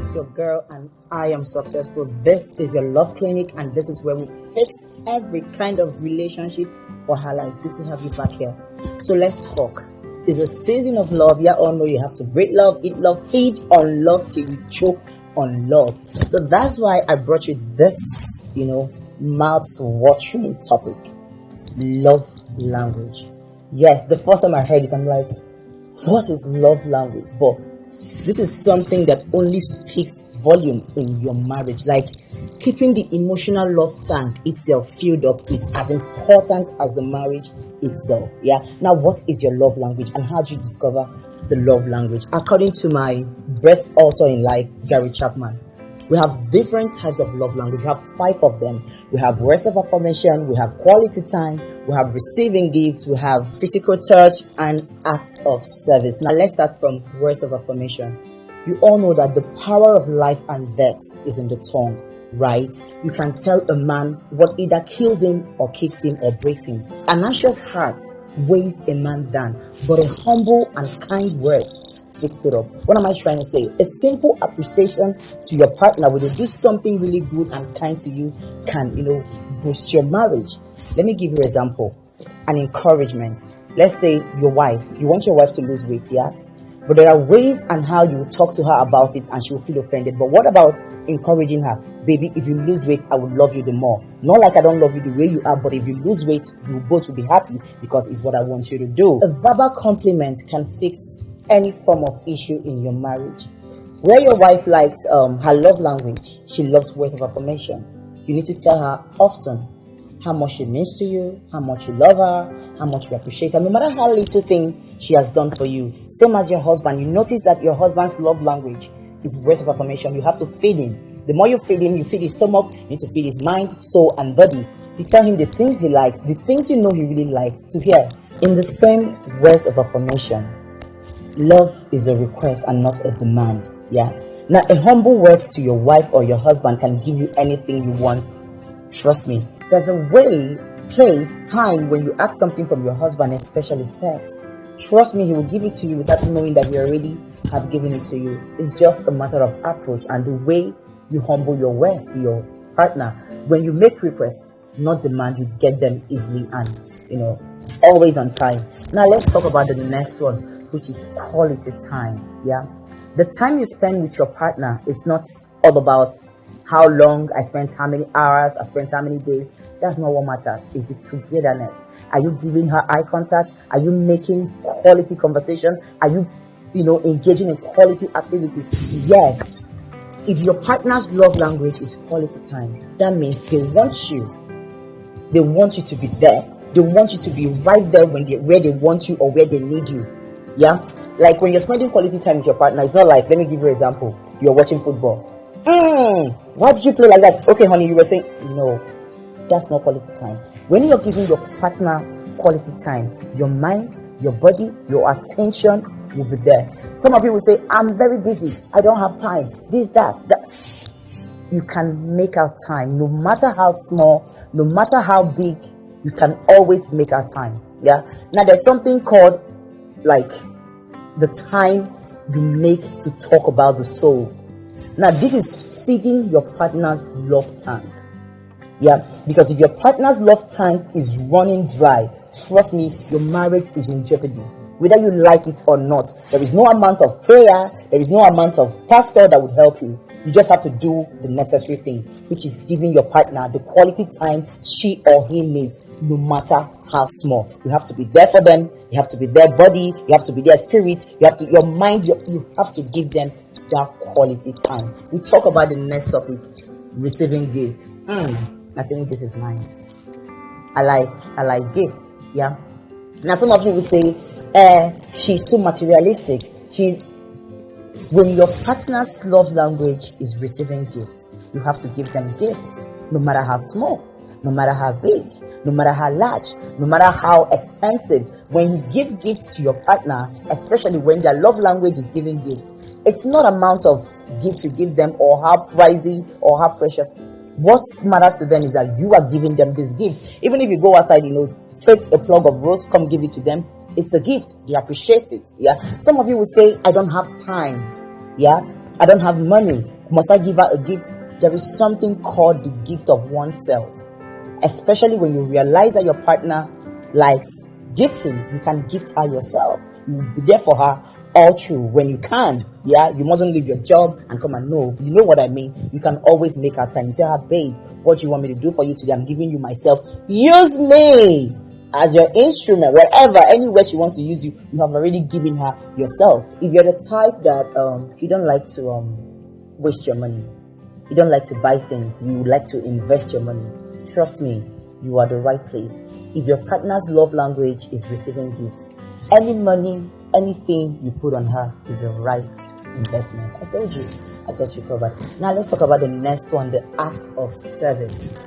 it's your girl and I am successful. This is your love clinic and this is where we fix every kind of relationship or wahala. It's good to have you back here. So let's talk. It's a season of love. Yeah, all know you have to breathe love, eat love, feed on love till you choke on love. So that's why I brought you this, mouth-watering topic. Love language. Yes, the first time I heard it, I'm like, what is love language? But this is something that only speaks volume in your marriage. Like keeping the emotional love tank itself filled up is as important as the marriage itself. Yeah. Now, what is your love language and how do you discover the love language? According to my best author in life, Gary Chapman, we have different types of love language. We have 5 of them. We have words of affirmation, we have quality time, we have receiving gifts, we have physical touch, and acts of service. Now let's start from words of affirmation. You all know that the power of life and death is in the tongue, right? You can tell a man what either kills him or keeps him or breaks him. An anxious heart weighs a man down, but a humble and kind word fixed it up. What am I trying to say? A simple appreciation to your partner when they do something really good and kind to you can, boost your marriage. Let me give you an example. An encouragement. Let's say your wife. You want your wife to lose weight, yeah? But there are ways and how you talk to her about it and she will feel offended. But what about encouraging her? Baby, if you lose weight, I would love you the more. Not like I don't love you the way you are, but if you lose weight, you both will be happy because it's what I want you to do. A verbal compliment can fix any form of issue in your marriage. Where your wife likes her love language, she loves words of affirmation. You need to tell her often how much she means to you, how much you love her, how much you appreciate her, no matter how little thing she has done for you. Same as your husband. You notice that your husband's love language is words of affirmation. You have to feed him. The more you feed him, you feed his stomach, you need to feed his mind, soul, and body. You tell him the things he likes, the things you know he really likes to hear. In the same words of affirmation, love is a request and not a demand. Yeah. Now, a humble word to your wife or your husband can give you anything you want. Trust me. There's a way, place, time when you ask something from your husband, especially sex. Trust me, he will give it to you without knowing that he already have given it to you. It's just a matter of approach and the way you humble your words to your partner. When you make requests, not demand, you get them easily and, always on time. Now, let's talk about the next one, which is quality time. Yeah. The time you spend with your partner, it's not all about how long I spent, how many hours, I spent how many days. That's not what matters. It's the togetherness. Are you giving her eye contact? Are you making quality conversation? Are you, engaging in quality activities? Yes. If your partner's love language is quality time, that means they want you. They want you to be there. They want you to be right there where they want you or where they need you. Yeah? Like when you're spending quality time with your partner, it's not like, let me give you an example. You're watching football. Why did you play like that? Okay, honey, you were saying, no, that's not quality time. When you're giving your partner quality time, your mind, your body, your attention will be there. Some of you will say, I'm very busy. I don't have time. This, that. You can make out time. No matter how small, no matter how big, you can always make out time. Yeah. Now there's something called like the time you make to talk about the soul. Now, this is feeding your partner's love tank. Yeah, because if your partner's love tank is running dry, trust me, your marriage is in jeopardy. Whether you like it or not, there is no amount of prayer, there is no amount of pastor that would help you. You just have to do the necessary thing, which is giving your partner the quality time she or he needs, no matter how small. You have to be there for them. You have to be their body. You have to be their spirit. You have to, your mind, you have to give them that quality time. We talk about the next topic, receiving gifts. I think this is mine. I like gifts. Yeah. Now some of you will say, she's too materialistic. When your partner's love language is receiving gifts, you have to give them gifts, no matter how small, no matter how big, no matter how large, no matter how expensive. When you give gifts to your partner, especially when their love language is giving gifts, it's not amount of gifts you give them or how pricey or how precious. What matters to them is that you are giving them these gifts. Even if you go outside, take a plug of rose, come give it to them. It's a gift. They appreciate it. Yeah. Some of you will say, I don't have time. Yeah. I don't have money. Must I give her a gift? There is something called the gift of oneself. Especially when you realize that your partner likes gifting, you can gift her yourself. You will be there for her all through when you can. Yeah, you mustn't leave your job and come and know. You know what I mean? You can always make her time. You tell her, babe, what do you want me to do for you today? I'm giving you myself. Use me as your instrument, wherever, anywhere she wants to use you. You have already given her yourself. If you're the type that you don't like to waste your money, you don't like to buy things, you like to invest your money, trust me, you are the right place. If your partner's love language is receiving gifts, any money, anything you put on her is the right investment. I told you, I got you covered. Now let's talk about the next one, the act of service.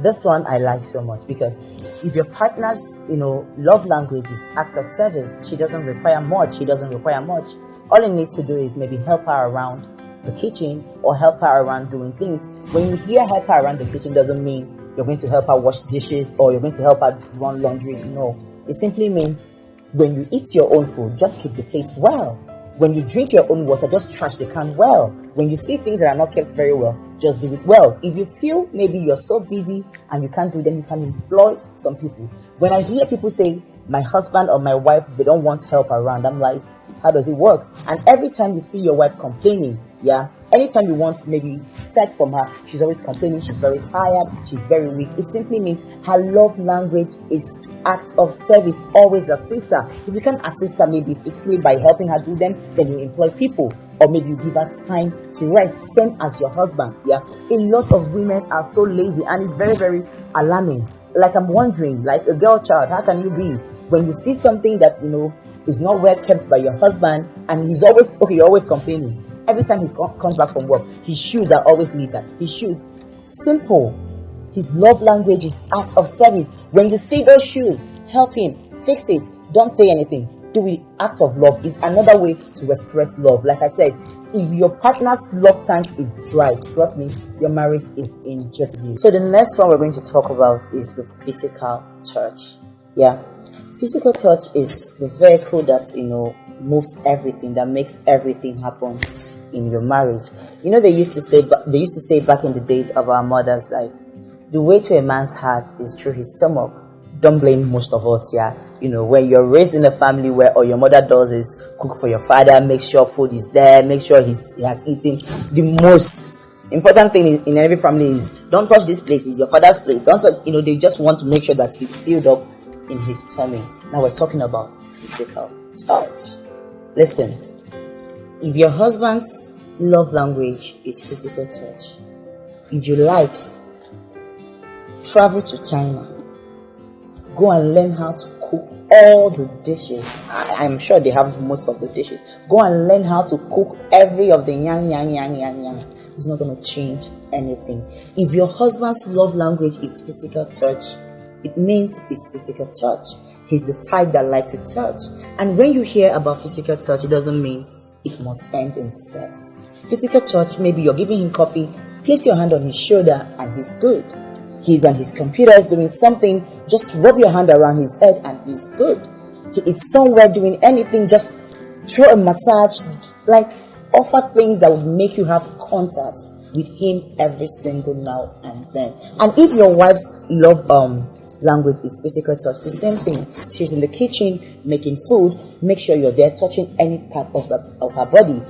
This one I like so much because if your partner's, love language is acts of service, she doesn't require much. He doesn't require much. All he needs to do is maybe help her around the kitchen or help her around doing things. When you hear help her around the kitchen, doesn't mean you're going to help her wash dishes or you're going to help her run laundry. No, it simply means when you eat your own food, just keep the plate well. When you drink your own water, just trash the can well. When you see things that are not kept very well, just do it well. If you feel maybe you're so busy and you can't do it, then you can employ some people. When I hear people say, my husband or my wife, they don't want help around, I'm like, how does it work? And every time you see your wife complaining, anytime you want maybe sex from her, she's always complaining, she's very tired, she's very weak. It simply means her love language is act of service, always assist her. If you can assist her maybe physically by helping her do them, then you employ people. Or maybe you give her time to rest, same as your husband. A lot of women are so lazy and it's very, very alarming. Like I'm wondering, like a girl child, how can you be when you see something that is not well kept by your husband and he's always you're always complaining. Every time he comes back from work, his shoes are always litter. His shoes, simple. His love language is act of service. When you see those shoes, help him, fix it. Don't say anything. Do it. Act of love is another way to express love. Like I said, if your partner's love tank is dry, trust me, your marriage is in jeopardy. So the next one we're going to talk about is the physical touch. Physical touch is the vehicle that moves everything, that makes everything happen in your marriage. They used to say back in the days of our mothers, like, the way to a man's heart is through his stomach. Don't blame most of us, when you're raised in a family where all your mother does is cook for your father, make sure food is there, make sure he has eaten. The most important thing in every family is don't touch this plate, it's your father's plate. Don't touch, they just want to make sure that he's filled up in his tummy. Now we're talking about physical touch. Listen, if your husband's love language is physical touch, if you like, travel to China, go and learn how to cook all the dishes. I'm sure they have most of the dishes. Go and learn how to cook every of the yang. It's not going to change anything. If your husband's love language is physical touch, it means it's physical touch. He's the type that likes to touch. And when you hear about physical touch, it doesn't mean it must end in sex. Physical touch, maybe you're giving him coffee, place your hand on his shoulder and he's good. He's on his computer, is doing something, just rub your hand around his head and he's good. It's somewhere doing anything, just throw a massage, like offer things that would make you have contact with him every single now and then. And if your wife's love language is physical touch, the same thing. She's in the kitchen making food, make sure you're there touching any part of her body.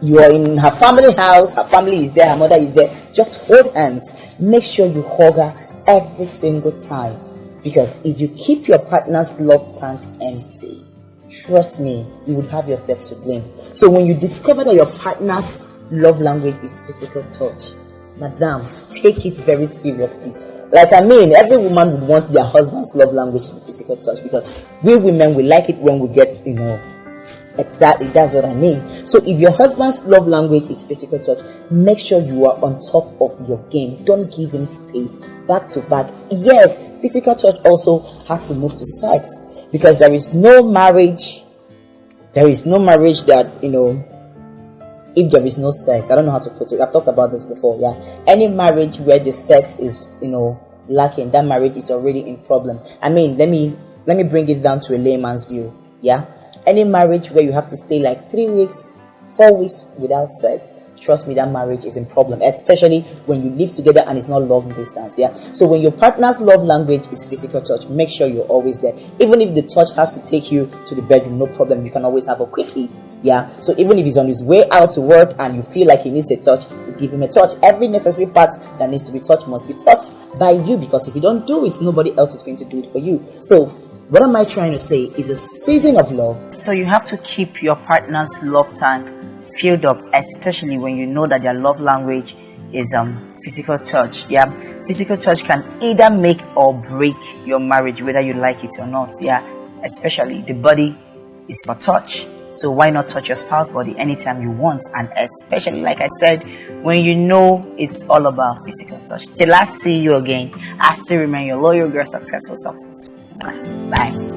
You are in her family house, her family is there, her mother is there. Just hold hands. Make sure you hug her every single time. Because if you keep your partner's love tank empty, trust me, you would have yourself to blame. So when you discover that your partner's love language is physical touch, madam, take it very seriously. Every woman would want their husband's love language to be physical touch, because we women, we like it when we get, exactly, that's what I mean. So if your husband's love language is physical touch, make sure you are on top of your game. Don't give him space. Back to back. Yes, physical touch also has to move to sex, because there is no marriage that, if there is no sex. I don't know how to put it. I've talked about this before. Any marriage where the sex is, lacking, that marriage is already in problem. Let me bring it down to a layman's view. Any marriage where you have to stay like 3 weeks, 4 weeks without sex, trust me, that marriage is in problem, especially when you live together and it's not long distance. Yeah. So when your partner's love language is physical touch, make sure you're always there. Even if the touch has to take you to the bedroom, no problem. You can always have a quickie. Yeah. So even if he's on his way out to work and you feel like he needs a touch, you give him a touch. Every necessary part that needs to be touched must be touched by you, because if you don't do it, nobody else is going to do it for you. So what am I trying to say is a season of love. So you have to keep your partner's love tank filled up, especially when you know that their love language is physical touch. Yeah, physical touch can either make or break your marriage, whether you like it or not. Yeah, especially the body is for touch, so why not touch your spouse's body anytime you want, and especially, like I said, when you know it's all about physical touch. Till I see you again, I still remain your loyal girl, successful. Bye.